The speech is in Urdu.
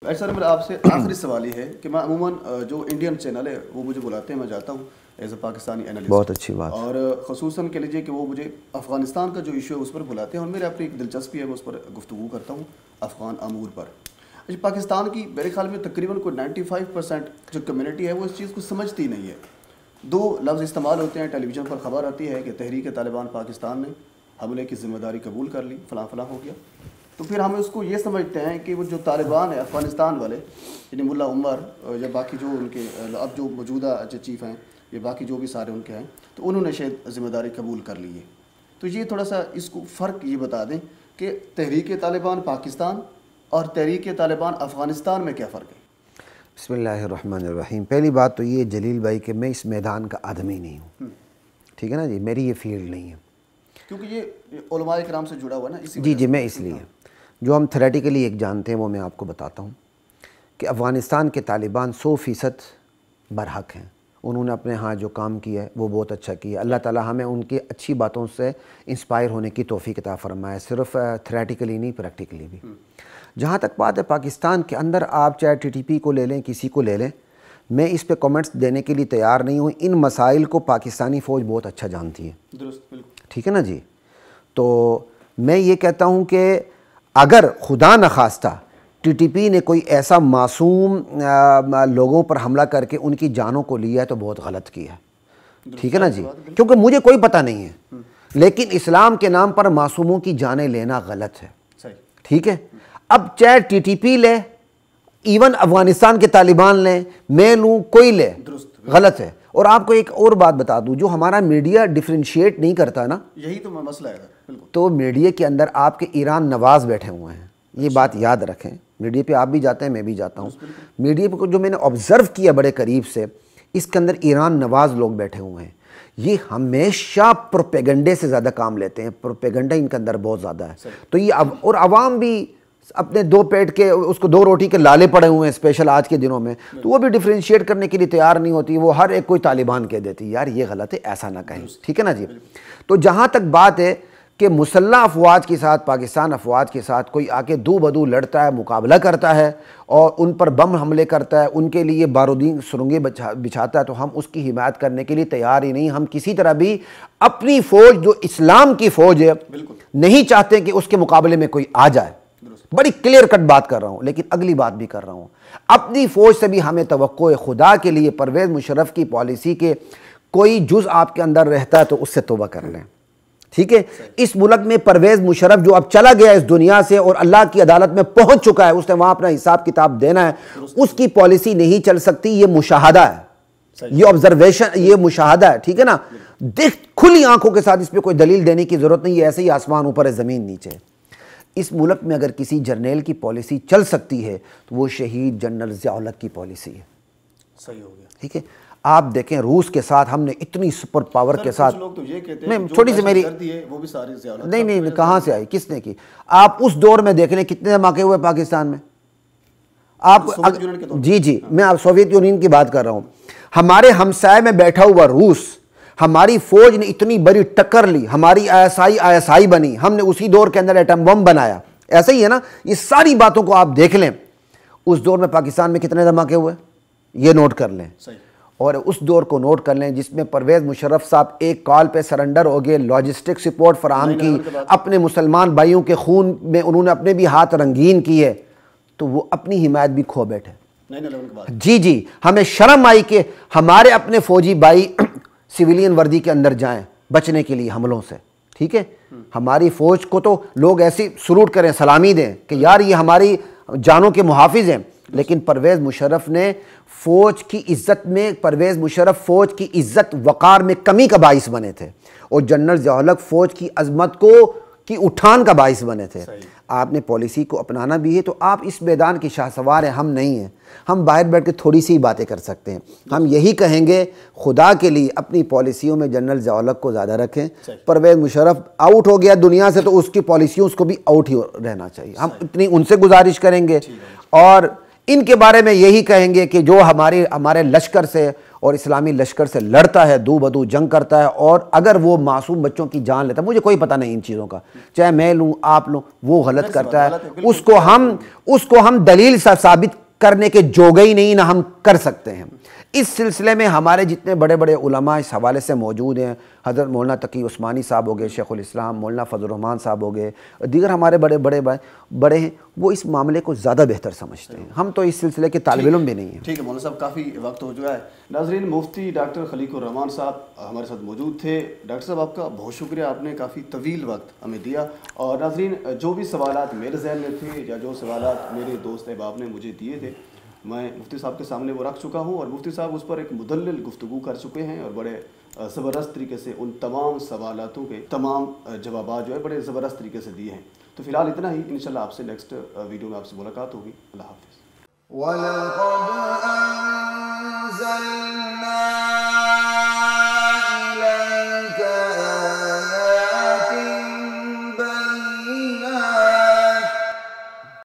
سر میرا آپ سے آخری سوال یہ ہے کہ میں عموماً جو انڈین چینل ہے وہ مجھے بلاتے ہیں، میں جاتا ہوں ایز اے پاکستانی اینالسٹ. بہت اچھی بات. اور خصوصاً کہہ لیجیے کہ وہ مجھے افغانستان کا جو ایشو ہے اس پر بلاتے ہیں اور میرے اپنی ایک دلچسپی ہے، میں اس پر گفتگو کرتا ہوں افغان امور پر. پاکستان کی میرے خیال میں تقریباً کوئی 95% جو کمیونٹی ہے وہ اس چیز کو سمجھتی نہیں ہے. دو لفظ استعمال ہوتے ہیں، ٹیلی ویژن پر خبر آتی ہے کہ تحریک طالبان پاکستان نے حملے کی ذمہ داری قبول کر لی، فلاں فلاں ہو گیا. تو پھر ہم اس کو یہ سمجھتے ہیں کہ وہ جو طالبان ہے افغانستان والے، یعنی ملا عمر یا باقی جو ان کے اب جو موجودہ چیف ہیں یا باقی جو بھی سارے ان کے ہیں، تو انہوں نے شاید ذمہ داری قبول کر لی ہے. تو یہ تھوڑا سا اس کو فرق یہ بتا دیں کہ تحریک طالبان پاکستان اور تحریک طالبان افغانستان میں کیا فرق ہے؟ بسم اللہ الرحمن الرحیم. پہلی بات تو یہ جلیل بھائی کہ میں اس میدان کا آدمی نہیں ہوں، ٹھیک ہے نا جی، میری یہ فیلڈ نہیں ہے کیونکہ یہ علماء کرام سے جڑا ہوا ہے نا. جی میں اس لیے جو ہم تھیوریٹیکلی ایک جانتے ہیں وہ میں آپ کو بتاتا ہوں کہ افغانستان کے طالبان 100% برحق ہیں. انہوں نے اپنے ہاں جو کام کیا ہے وہ بہت اچھا کیا. اللہ تعالیٰ ہمیں ان کی اچھی باتوں سے انسپائر ہونے کی توفیق عطا فرمائے، صرف تھیوریٹیکلی نہیں پریکٹیکلی بھی. جہاں تک بات ہے پاکستان کے اندر، آپ چاہے ٹی ٹی پی کو لے لیں، کسی کو لے لیں، میں اس پہ کمنٹس دینے کے لیے تیار نہیں ہوں. ان مسائل کو پاکستانی فوج بہت اچھا جانتی ہے، درست، بالکل ٹھیک ہے نا جی. تو میں یہ کہتا ہوں کہ اگر خدا نخواستہ ٹی ٹی پی نے کوئی ایسا معصوم لوگوں پر حملہ کر کے ان کی جانوں کو لیا ہے تو بہت غلط کیا ہے، ٹھیک ہے نا جی، کیونکہ مجھے کوئی پتہ نہیں ہے، لیکن اسلام کے نام پر معصوموں کی جانیں لینا غلط ہے، ٹھیک ہے. اب چاہے ٹی ٹی پی لے، ایون افغانستان کے طالبان لیں، میں لوں، کوئی لے، غلط ہے. اور آپ کو ایک اور بات بتا دوں، جو ہمارا میڈیا ڈفرینشیٹ نہیں کرتا نا، یہی تو مسئلہ ہے. تو میڈیا کے اندر آپ کے ایران نواز بیٹھے ہوئے ہیں، یہ بات یاد رکھیں. میڈیا پہ آپ بھی جاتے ہیں، میں بھی جاتا ہوں. میڈیا پہ جو میں نے آبزرو کیا بڑے قریب سے، اس کے اندر ایران نواز لوگ بیٹھے ہوئے ہیں. یہ ہمیشہ پروپیگنڈے سے زیادہ کام لیتے ہیں، پروپیگنڈا ان کے اندر بہت زیادہ ہے. تو یہ اور عوام بھی اپنے دو پیٹ کے، اس کو دو روٹی کے لالے پڑے ہوئے ہیں اسپیشل آج کے دنوں میں، تو وہ بھی ڈفرینشیٹ کرنے کے لیے تیار نہیں ہوتی. وہ ہر ایک کوئی طالبان کہہ دیتی، یار یہ غلط ہے، ایسا نہ کہیں، ٹھیک ہے نا جی. تو جہاں تک بات ہے کہ مسلح افواج کے ساتھ، پاکستان افواج کے ساتھ کوئی آ کے دو بدو لڑتا ہے، مقابلہ کرتا ہے اور ان پر بم حملے کرتا ہے، ان کے لیے بارودین سرنگیں بچھاتا ہے، تو ہم اس کی حمایت کرنے کے لیے تیار ہی نہیں. ہم کسی طرح بھی اپنی فوج جو اسلام کی فوج ہے نہیں چاہتے کہ اس کے مقابلے میں کوئی آ جائے. بڑی کلیئر کٹ بات کر رہا ہوں، لیکن اگلی بات بھی کر رہا ہوں. اپنی فوج سے بھی ہمیں توقع ہے، خدا کے لیے پرویز مشرف کی پالیسی کے کوئی جز آپ کے اندر رہتا ہے تو اس سے توبہ کر لیں، ٹھیک ہے. اس ملک میں پرویز مشرف جو اب چلا گیا اس دنیا سے اور اللہ کی عدالت میں پہنچ چکا ہے، اس نے وہاں اپنا حساب کتاب دینا ہے، اس کی پالیسی نہیں چل سکتی. یہ مشاہدہ ہے، یہ آبزرویشن، یہ مشاہدہ ہے، ٹھیک ہے نا. کھلی آنکھوں کے ساتھ اس پہ کوئی دلیل دینے کی ضرورت نہیں ہے. ایسے ہی آسمان اوپر ہے، زمین نیچے. اس ملک میں اگر کسی جرنیل کی پالیسی چل سکتی ہے تو وہ شہید جنرل ضیاء الحق کی پالیسی ہے. صحیح ہو گیا، ٹھیک ہے. آپ دیکھیں روس کے ساتھ ہم نے اتنی سپر پاور کے ساتھ، میں چھوٹی سی میری نہیں کہاں سے آئی، کس نے کی؟ آپ اس دور میں دیکھ لیں کتنے دھماکے ہوئے پاکستان میں. آپ جی میں آپ سوویت یونین کی بات کر رہا ہوں. ہمارے ہمسائے میں بیٹھا ہوا روس، ہماری فوج نے اتنی بڑی ٹکر لی، ہماری آئی بنی، ہم نے اسی دور کے اندر ایٹم بم بنایا. ایسا ہی ہے نا. یہ ساری باتوں کو آپ دیکھ لیں، اس دور میں پاکستان میں کتنے دھماکے ہوئے یہ نوٹ کر لیں، اور اس دور کو نوٹ کر لیں جس میں پرویز مشرف صاحب ایک کال پہ سرنڈر ہو گئے، لاجسٹک سپورٹ فراہم کی، اپنے مسلمان بھائیوں کے خون میں انہوں نے اپنے بھی ہاتھ رنگین کیے، تو وہ اپنی حمایت بھی کھو بیٹھے. جی ہمیں شرم آئی کہ ہمارے اپنے فوجی بھائی سویلین وردی کے اندر جائیں بچنے کے لیے حملوں سے، ٹھیک ہے. ہماری فوج کو تو لوگ ایسی سلوٹ کریں، سلامی دیں کہ یار یہ ہماری جانوں کے محافظ ہیں. لیکن پرویز مشرف نے فوج کی عزت میں، پرویز مشرف فوج کی عزت وقار میں کمی کا باعث بنے تھے، اور جنرل ضیاء الحق فوج کی عظمت کی اٹھان کا باعث بنے تھے. آپ نے پالیسی کو اپنانا بھی ہے. تو آپ اس میدان کے شاہ سوار ہیں، ہم نہیں ہیں. ہم باہر بیٹھ کے تھوڑی سی باتیں کر سکتے ہیں. ہم یہی کہیں گے خدا کے لیے اپنی پالیسیوں میں جنرل ضیاء الحق کو زیادہ رکھیں. پرویز مشرف آؤٹ ہو گیا دنیا سے تو اس کی پالیسیوں اس کو بھی آؤٹ ہی رہنا چاہیے. ہم اتنی ان سے گزارش کریں گے، اور ان کے بارے میں یہی کہیں گے کہ جو ہمارے لشکر سے اور اسلامی لشکر سے لڑتا ہے، دو بدو جنگ کرتا ہے، اور اگر وہ معصوم بچوں کی جان لیتا ہے، مجھے کوئی پتہ نہیں ان چیزوں کا، چاہے میں لوں آپ لوں، وہ غلط کرتا ہے، اس کو ہم دلیل ثابت کرنے کے جوگے ہی نہیں، نہ ہم کر سکتے ہیں۔ اس سلسلے میں ہمارے جتنے بڑے بڑے علماء اس حوالے سے موجود ہیں، حضرت مولانا تقی عثمانی صاحب ہو گئے، شیخ الاسلام مولانا فضل الرحمان صاحب ہو گئے، دیگر ہمارے بڑے ہیں، وہ اس معاملے کو زیادہ بہتر سمجھتے ہیں، ہم تو اس سلسلے کے طالب علم بھی نہیں ہیں۔ ٹھیک ہے مولانا صاحب، کافی وقت ہو چکا ہے۔ ناظرین، مفتی ڈاکٹر خلیق الرحمان صاحب ہمارے ساتھ موجود تھے۔ ڈاکٹر صاحب آپ کا بہت شکریہ، آپ نے کافی طویل وقت ہمیں دیا، اور ناظرین جو بھی سوالات میرے ذہن میں تھے یا جو سوالات میرے دوست احباب نے مجھے دیے تھے، میں مفتی صاحب کے سامنے وہ رکھ چکا ہوں، اور مفتی صاحب اس پر ایک مدلل گفتگو کر چکے ہیں، اور بڑے زبردست طریقے سے ان تمام سوالاتوں کے تمام جوابات جو ہے بڑے زبردست طریقے سے دیے ہیں۔ تو فی الحال اتنا ہی، انشاءاللہ آپ سے نیکسٹ ویڈیو میں آپ سے ملاقات ہوگی۔ اللہ حافظ۔ وَلَقَدْ أَنزَلْنَا